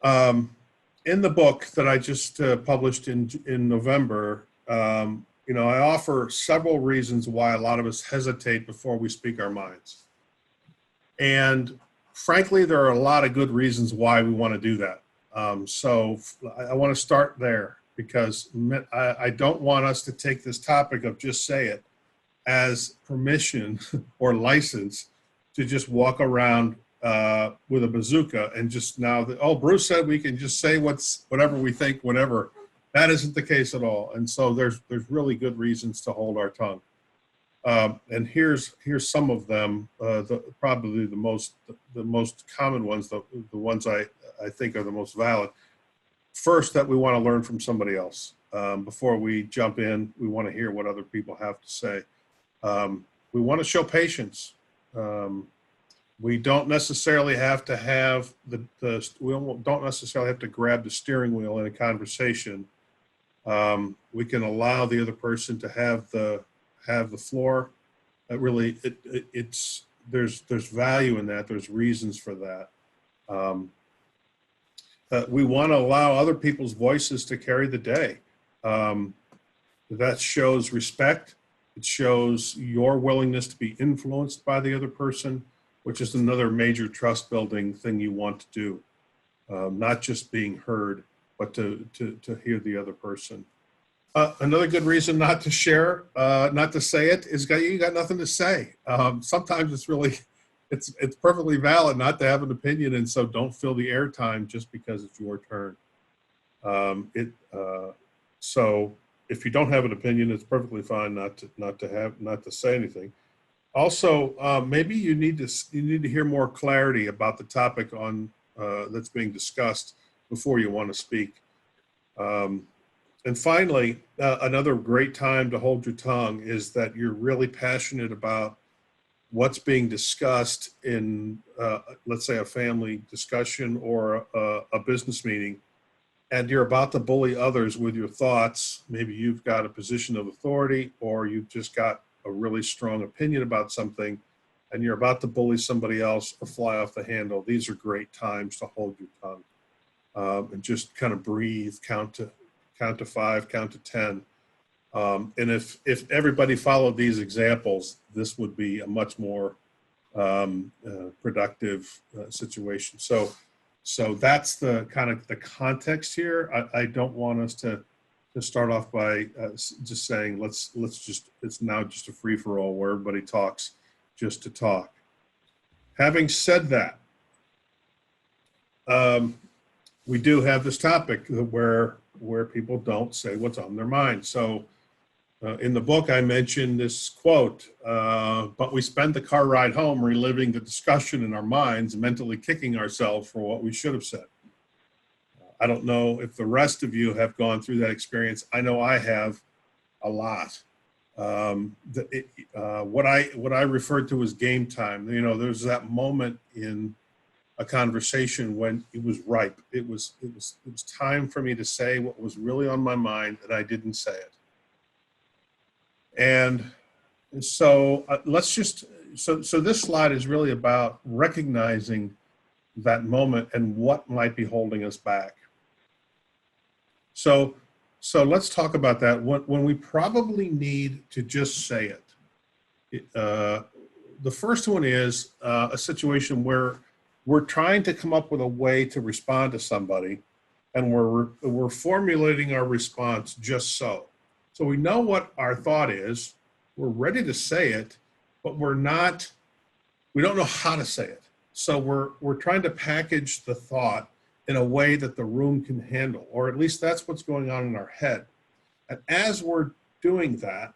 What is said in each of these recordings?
In the book that I just published in November, I offer several reasons why a lot of us hesitate before we speak our minds. And frankly, there are a lot of good reasons why we want to do that. So I want to start there because I don't want us to take this topic of just say it as permission or license to just walk around with a bazooka and just Bruce said we can just say whatever we think, whatever. That isn't the case at all. And so there's really good reasons to hold our tongue. And here's some of them, probably the most common ones, the ones I think are the most valid. First, that we want to learn from somebody else. Before we jump in, we want to hear what other people have to say. We want to show patience. We don't necessarily have to have we don't necessarily have to grab the steering wheel in a conversation. We can allow the other person to have the floor. There's value in that. There's reasons for that. We want to allow other people's voices to carry the day. That shows respect. It shows your willingness to be influenced by the other person, which is another major trust building thing you want to do. Not just being heard, but to hear the other person. Another good reason not to share, not to say it, is you got nothing to say. Sometimes it's perfectly valid not to have an opinion, and so don't fill the airtime just because it's your turn. So if you don't have an opinion, it's perfectly fine not to say anything. Also, maybe you need to hear more clarity about the topic that's being discussed before you want to speak. And finally, another great time to hold your tongue is that you're really passionate about what's being discussed in, let's say, a family discussion or a business meeting, and you're about to bully others with your thoughts. Maybe you've got a position of authority, or you've just got a really strong opinion about something, and you're about to bully somebody else or fly off the handle. These are great times to hold your tongue and just kind of breathe, count to 5, count to 10. And if everybody followed these examples, this would be a much more productive situation. So that's the kind of the context here. I don't want us to start off by just saying it's now just a free-for-all where everybody talks just to talk. Having said that, we do have this topic where people don't say what's on their mind. So in the book, I mentioned this quote, but we spend the car ride home reliving the discussion in our minds, mentally kicking ourselves for what we should have said. I don't know if the rest of you have gone through that experience. I know I have a lot. What I refer to as game time. There's that moment in a conversation when it was ripe. It was time for me to say what was really on my mind, and I didn't say it. And so so this slide is really about recognizing that moment and what might be holding us back. So let's talk about that. When we probably need to just say it. The first one is a situation where we're trying to come up with a way to respond to somebody, and we're formulating our response just so. So we know what our thought is, we're ready to say it, but we don't know how to say it. So we're trying to package the thought in a way that the room can handle, or at least that's what's going on in our head. And as we're doing that,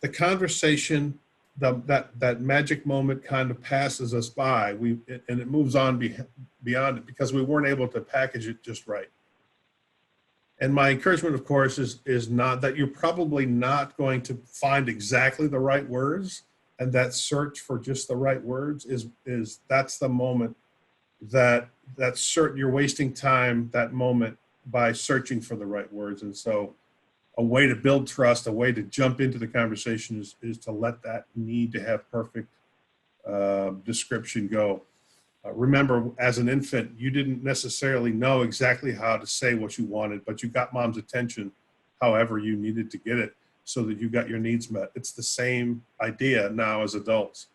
the conversation, that magic moment kind of passes us by, and it moves on beyond it because we weren't able to package it just right. And my encouragement, of course, is not that you're probably not going to find exactly the right words, and that search for just the right words is that's the moment that's certain you're wasting time that moment by searching for the right words. And so a way to build trust, a way to jump into the conversation is to let that need to have perfect description go. Remember, as an infant, you didn't necessarily know exactly how to say what you wanted, but you got mom's attention however you needed to get it so that you got your needs met. It's the same idea now as adults.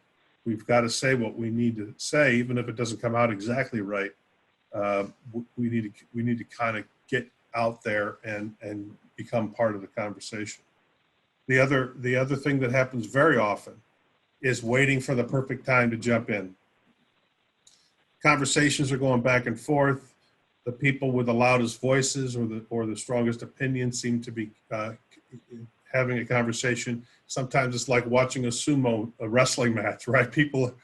We've got to say what we need to say, even if it doesn't come out exactly right. We need to kind of get out there and become part of the conversation. The other thing that happens very often is waiting for the perfect time to jump in. Conversations are going back and forth. The people with the loudest voices or the strongest opinions seem to be having a conversation. Sometimes it's like watching a wrestling match, right? People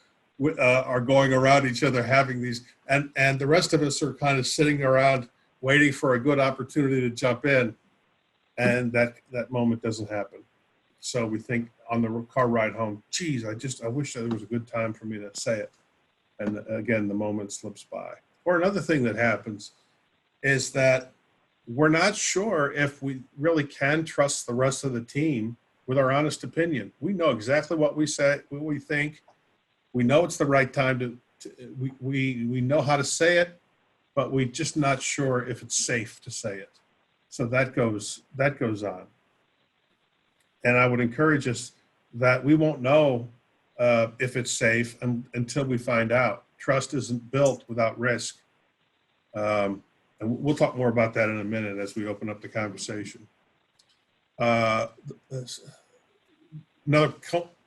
are going around each other having these, and the rest of us are kind of sitting around waiting for a good opportunity to jump in, and that moment doesn't happen. So we think on the car ride home, geez, I wish there was a good time for me to say it. And again, the moment slips by. Or another thing that happens is that we're not sure if we really can trust the rest of the team with our honest opinion. We know exactly what we say, what we think. We know it's the right time we know how to say it, but we're just not sure if it's safe to say it. So that goes on. And I would encourage us that we won't know if it's safe until we find out. Trust isn't built without risk. And we'll talk more about that in a minute as we open up the conversation. Another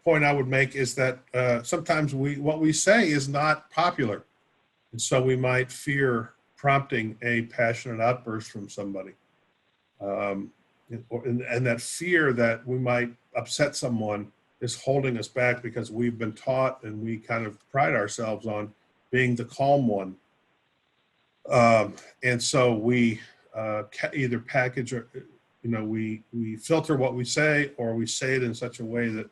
point I would make is that sometimes what we say is not popular. And so we might fear prompting a passionate outburst from somebody. And that fear that we might upset someone is holding us back because we've been taught and we kind of pride ourselves on being the calm one. And so we either package or, we filter what we say, or we say it in such a way that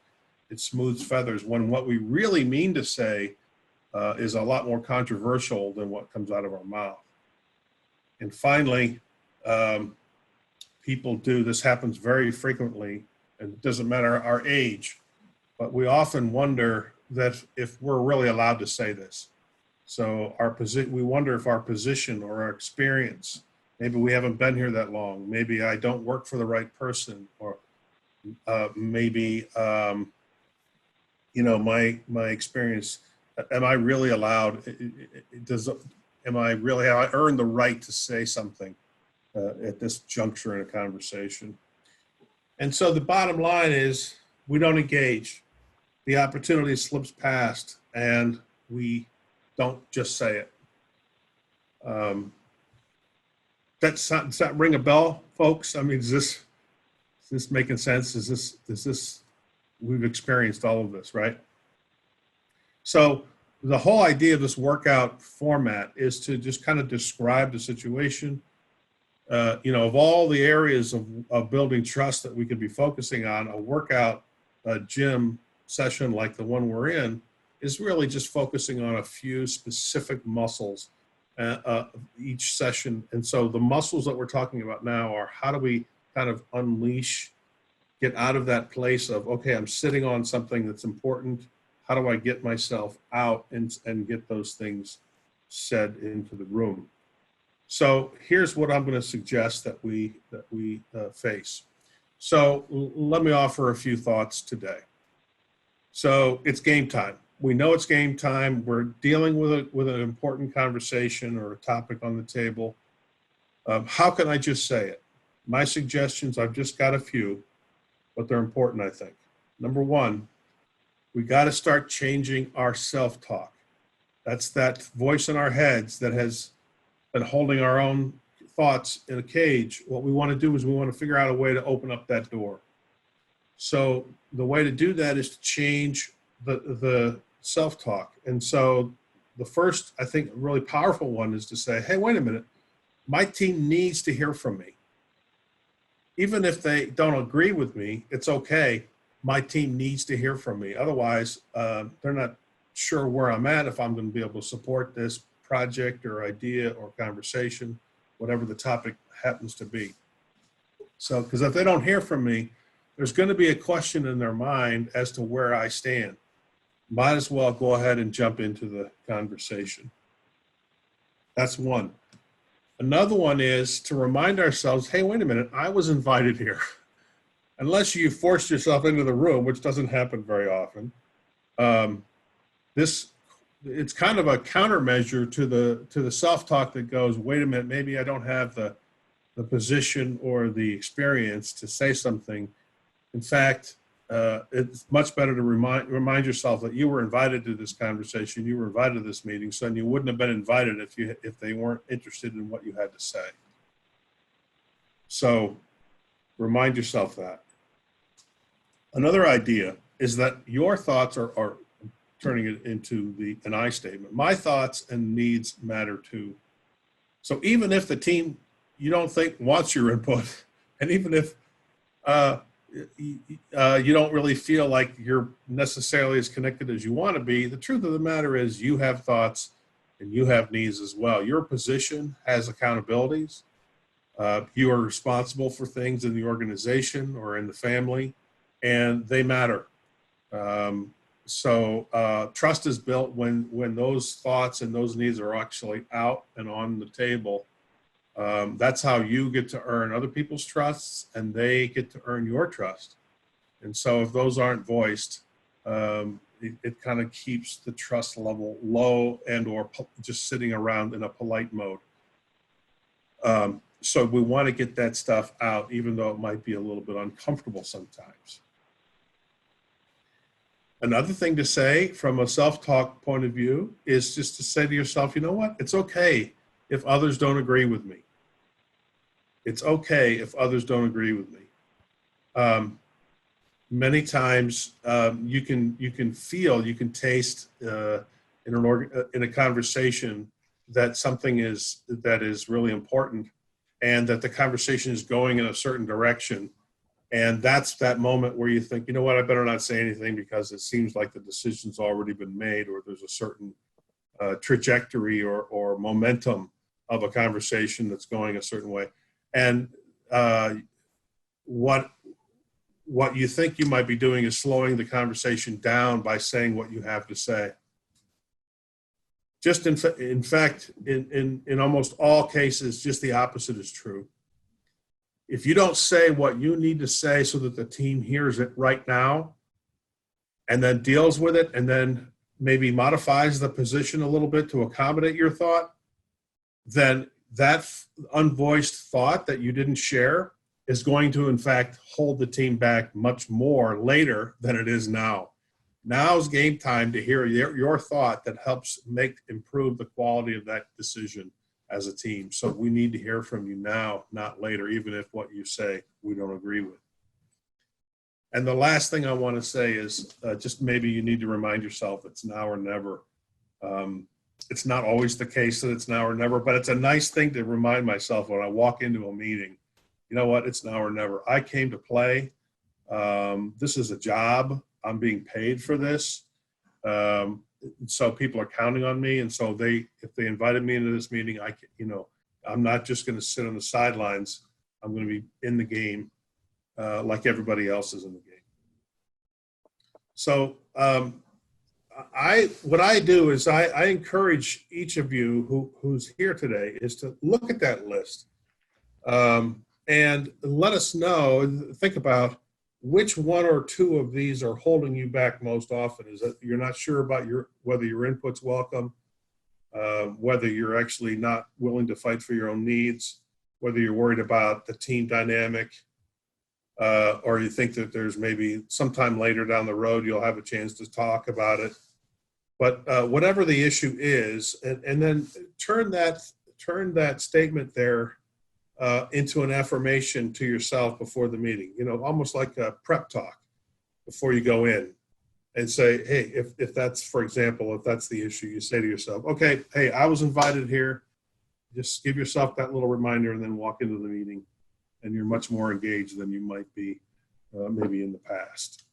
it smooths feathers, when what we really mean to say is a lot more controversial than what comes out of our mouth. And finally, people do, this happens very frequently, and it doesn't matter our age, but we often wonder that if we're really allowed to say this. So we wonder if our position or our experience, maybe we haven't been here that long, maybe I don't work for the right person, or maybe, my experience, am I really allowed, have I earned the right to say something at this juncture in a conversation? And so the bottom line is we don't engage. The opportunity slips past and we don't just say it. Does that ring a bell, folks? I mean, is this making sense? Is this, we've experienced all of this, right? So the whole idea of this workout format is to just kind of describe the situation. Of all the areas of building trust that we could be focusing on, a workout gym session like the one we're in is really just focusing on a few specific muscles each session. And so the muscles that we're talking about now are, how do we kind of unleash, get out of that place of, okay, I'm sitting on something that's important. How do I get myself out and get those things said into the room? So here's what I'm going to suggest that we face. So let me offer a few thoughts today. So it's game time. We know it's game time. We're dealing with an important conversation or a topic on the table. How can I just say it? My suggestions, I've just got a few, but they're important, I think. Number one, we got to start changing our self-talk. That's that voice in our heads that has been holding our own thoughts in a cage. What we want to do is we want to figure out a way to open up that door. So the way to do that is to change the self-talk. And so the first, I think, really powerful one is to say, hey, wait a minute, my team needs to hear from me. Even if they don't agree with me, it's okay. My team needs to hear from me. Otherwise, they're not sure where I'm at, if I'm going to be able to support this project or idea or conversation, whatever the topic happens to be. So, because if they don't hear from me, there's going to be a question in their mind as to where I stand. might as well go ahead and jump into the conversation. That's one. Another one is to remind ourselves, hey, wait a minute, I was invited here. Unless you forced yourself into the room, which doesn't happen very often. It's kind of a countermeasure to the self-talk that goes, wait a minute, maybe I don't have the position or the experience to say something. In fact, it's much better to remind yourself that you were invited to this conversation, you were invited to this meeting, so you wouldn't have been invited if they weren't interested in what you had to say. So remind yourself that. Another idea is that your thoughts are turning it into an I statement. My thoughts and needs matter too. So even if the team you don't think wants your input, and even if you don't really feel like you're necessarily as connected as you want to be, the truth of the matter is you have thoughts and you have needs as well. Your position has accountabilities. You are responsible for things in the organization or in the family, and they matter. So trust is built when those thoughts and those needs are actually out and on the table. That's how you get to earn other people's trusts, and they get to earn your trust. And so if those aren't voiced, it kind of keeps the trust level low and or just sitting around in a polite mode. So we want to get that stuff out, even though it might be a little bit uncomfortable sometimes. Another thing to say from a self-talk point of view is just to say to yourself, you know what? It's okay if others don't agree with me. It's okay if others don't agree with me. Many times you can feel, you can taste in a conversation that something that is really important, and that the conversation is going in a certain direction. And that's that moment where you think, you know what, I better not say anything because it seems like the decision's already been made, or there's a certain trajectory or momentum of a conversation that's going a certain way. And what you think you might be doing is slowing the conversation down by saying what you have to say. Just in fact, in almost all cases, just the opposite is true. If you don't say what you need to say so that the team hears it right now, and then deals with it, and then maybe modifies the position a little bit to accommodate your thought, then that unvoiced thought that you didn't share is going to, in fact, hold the team back much more later than it is now. Now's game time to hear your thought that helps improve the quality of that decision as a team. So we need to hear from you now, not later, even if what you say we don't agree with. And the last thing I want to say is just maybe you need to remind yourself it's now or never. It's not always the case that it's now or never, but it's a nice thing to remind myself when I walk into a meeting, you know what, it's now or never. I came to play. This is a job. I'm being paid for this. So people are counting on me. And so if they invited me into this meeting, I'm not just going to sit on the sidelines. I'm going to be in the game like everybody else is in the game. So what I do is I encourage each of you who's here today is to look at that list and let us know, think about which one or two of these are holding you back most often. Is that you're not sure about whether your input's welcome, whether you're actually not willing to fight for your own needs, whether you're worried about the team dynamic, or you think that there's maybe sometime later down the road you'll have a chance to talk about it. But whatever the issue is, and then turn that statement there into an affirmation to yourself before the meeting, almost like a prep talk before you go in, and say, hey, if that's, for example, if that's the issue, you say to yourself, okay, hey, I was invited here. Just give yourself that little reminder and then walk into the meeting, and you're much more engaged than you might be maybe in the past.